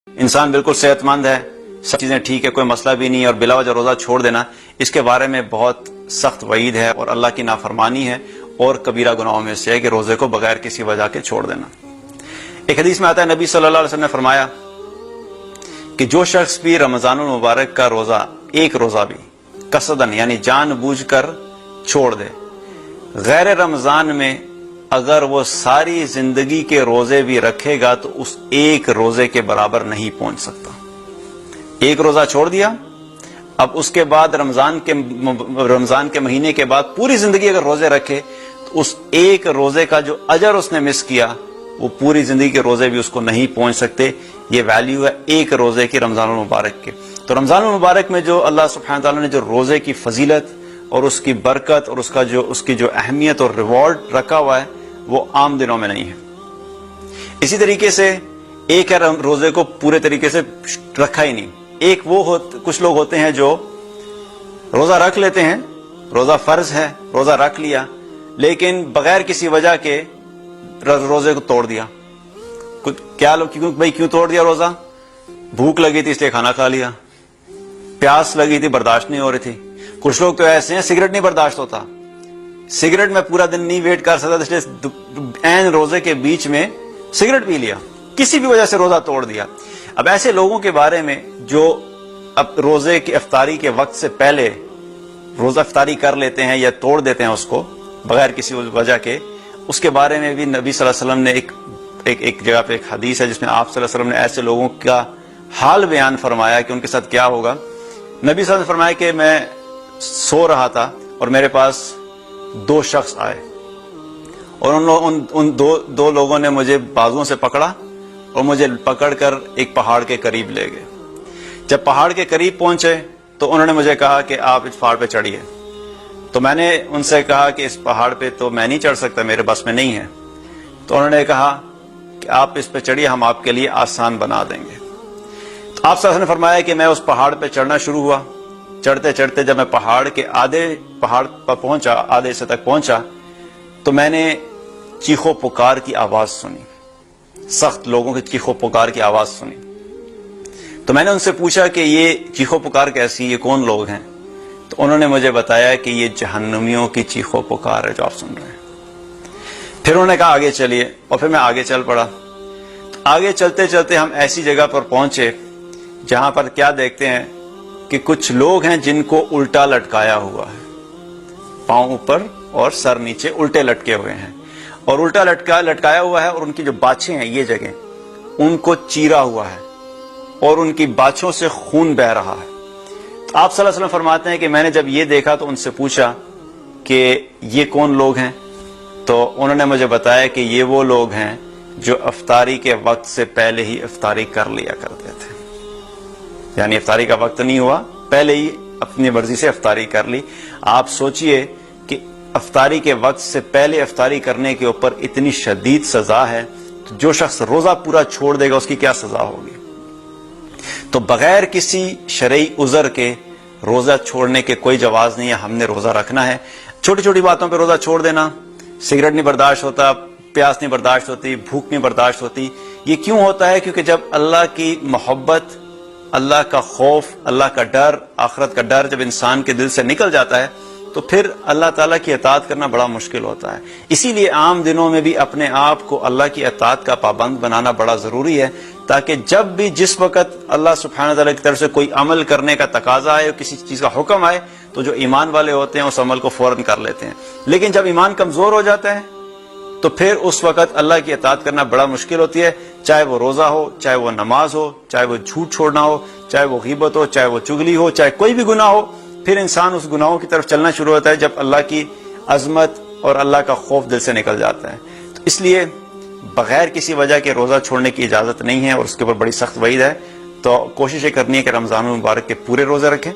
انسان بالکل صحت مند ہے، سب چیزیں ٹھیک ہے، کوئی مسئلہ بھی نہیں ہے، اور بلا وجہ روزہ چھوڑ دینا، اس کے بارے میں بہت سخت وعید ہے اور اللہ کی نافرمانی ہے اور کبیرہ گناہوں میں سے ہے کہ روزے کو بغیر کسی وجہ کے چھوڑ دینا۔ ایک حدیث میں آتا ہے نبی صلی اللہ علیہ وسلم نے فرمایا کہ جو شخص بھی رمضان المبارک کا روزہ، ایک روزہ بھی قصدن یعنی جان بوجھ کر چھوڑ دے، غیر رمضان میں اگر وہ ساری زندگی کے روزے بھی رکھے گا تو اس ایک روزے کے برابر نہیں پہنچ سکتا۔ ایک روزہ چھوڑ دیا، اب اس کے بعد رمضان کے مہینے کے بعد پوری زندگی اگر روزے رکھے تو اس ایک روزے کا جو اجر اس نے مس کیا وہ پوری زندگی کے روزے بھی اس کو نہیں پہنچ سکتے۔ یہ ویلیو ہے ایک روزے کی رمضان المبارک کے۔ تو رمضان المبارک میں جو اللہ سبحانہ تعالیٰ نے جو روزے کی فضیلت اور اس کی برکت اور اس کی جو اہمیت اور ریوارڈ رکھا ہوا ہے وہ عام دنوں میں نہیں ہے۔ اسی طریقے سے ایک ہے روزے کو پورے طریقے سے رکھا ہی نہیں۔ ایک کچھ لوگ ہوتے ہیں جو روزہ رکھ لیتے ہیں، روزہ فرض ہے، روزہ رکھ لیا، لیکن بغیر کسی وجہ کے روزے کو توڑ دیا۔ کیوں توڑ دیا روزہ؟ بھوک لگی تھی اس لیے کھانا کھا لیا، پیاس لگی تھی برداشت نہیں ہو رہی تھی۔ کچھ لوگ تو ایسے ہیں سگریٹ نہیں برداشت ہوتا، سگریٹ میں پورا دن نہیں ویٹ کر سکتا، اس لیے عین روزے کے بیچ میں سگریٹ پی لیا، کسی بھی وجہ سے روزہ توڑ دیا۔ اب ایسے لوگوں کے بارے میں جو اب روزے کی افطاری کے وقت سے پہلے روزہ افطاری کر لیتے ہیں یا توڑ دیتے ہیں اس کو بغیر کسی وجہ کے، اس کے بارے میں بھی نبی صلی اللہ علیہ وسلم نے ایک جگہ پہ ایک حدیث ہے جس میں آپ صلی اللہ علیہ وسلم نے ایسے لوگوں کا حال بیان فرمایا کہ ان کے ساتھ کیا ہوگا۔ نبی صلی اللہ علیہ وسلم نے فرمایا کہ میں سو رہا تھا اور میرے پاس دو شخص آئے اور ان دو لوگوں نے مجھے بازوؤں سے پکڑا اور مجھے پکڑ کر ایک پہاڑ کے قریب لے گئے۔ جب پہاڑ کے قریب پہنچے تو انہوں نے مجھے کہا کہ آپ اس پہاڑ پہ چڑھیے۔ تو میں نے ان سے کہا کہ اس پہاڑ پہ تو میں نہیں چڑھ سکتا، میرے بس میں نہیں ہے۔ تو انہوں نے کہا کہ آپ اس پہ چڑھیے، ہم آپ کے لیے آسان بنا دیں گے۔ تو آپ صلی اللہ علیہ وسلم نے فرمایا کہ میں اس پہاڑ پہ چڑھنا شروع ہوا۔ چڑھتے چڑھتے جب میں پہاڑ پر پہنچا، آدھے حصے تک پہنچا، تو میں نے چیخو پکار کی آواز سنی، سخت لوگوں کی چیخو پکار کی آواز سنی۔ تو میں نے ان سے پوچھا کہ یہ چیخو پکار کیسی، یہ کون لوگ ہیں؟ تو انہوں نے مجھے بتایا کہ یہ جہنمیوں کی چیخو پکار ہے جو آپ سن رہے ہیں۔ پھر انہوں نے کہا آگے چلیے، اور پھر میں آگے چل پڑا۔ آگے چلتے چلتے ہم ایسی جگہ پر پہنچے جہاں پر کیا دیکھتے ہیں کہ کچھ لوگ ہیں جن کو الٹا لٹکایا ہوا ہے، پاؤں اوپر اور سر نیچے الٹے لٹکے ہوئے ہیں، اور الٹا لٹکایا ہوا ہے، اور ان کی جو باچھیں ہیں یہ جگہ ان کو چیرا ہوا ہے اور ان کی باچھوں سے خون بہ رہا ہے۔ تو آپ صلی اللہ علیہ وسلم فرماتے ہیں کہ میں نے جب یہ دیکھا تو ان سے پوچھا کہ یہ کون لوگ ہیں؟ تو انہوں نے مجھے بتایا کہ یہ وہ لوگ ہیں جو افطاری کے وقت سے پہلے ہی افطاری کر لیا کرتے تھے، یعنی افطاری کا وقت نہیں ہوا، پہلے ہی اپنی مرضی سے افطاری کر لی۔ آپ سوچئے کہ افطاری کے وقت سے پہلے افطاری کرنے کے اوپر اتنی شدید سزا ہے، تو جو شخص روزہ پورا چھوڑ دے گا اس کی کیا سزا ہوگی؟ تو بغیر کسی شرعی عذر کے روزہ چھوڑنے کے کوئی جواز نہیں ہے، ہم نے روزہ رکھنا ہے۔ چھوٹی چھوٹی باتوں پہ روزہ چھوڑ دینا، سگریٹ نہیں برداشت ہوتا، پیاس نہیں برداشت ہوتی، بھوک نہیں برداشت ہوتی، یہ کیوں ہوتا ہے؟ کیونکہ جب اللہ کی محبت، اللہ کا خوف، اللہ کا ڈر، آخرت کا ڈر جب انسان کے دل سے نکل جاتا ہے تو پھر اللہ تعالیٰ کی اطاعت کرنا بڑا مشکل ہوتا ہے۔ اسی لیے عام دنوں میں بھی اپنے آپ کو اللہ کی اطاعت کا پابند بنانا بڑا ضروری ہے، تاکہ جب بھی جس وقت اللہ سبحانہ تعالیٰ کی طرف سے کوئی عمل کرنے کا تقاضا آئے، کسی چیز کا حکم آئے، تو جو ایمان والے ہوتے ہیں اس عمل کو فوراً کر لیتے ہیں۔ لیکن جب ایمان کمزور ہو جاتا ہے تو پھر اس وقت اللہ کی اطاعت کرنا بڑا مشکل ہوتی ہے، چاہے وہ روزہ ہو، چاہے وہ نماز ہو، چاہے وہ جھوٹ چھوڑنا ہو، چاہے وہ غیبت ہو، چاہے وہ چغلی ہو، چاہے کوئی بھی گناہ ہو۔ پھر انسان اس گناہوں کی طرف چلنا شروع ہوتا ہے جب اللہ کی عظمت اور اللہ کا خوف دل سے نکل جاتا ہے۔ تو اس لیے بغیر کسی وجہ کے روزہ چھوڑنے کی اجازت نہیں ہے، اور اس کے اوپر بڑی سخت وعید ہے۔ تو کوشش یہ کرنی ہے کہ رمضان المبارک کے پورے روزے رکھیں۔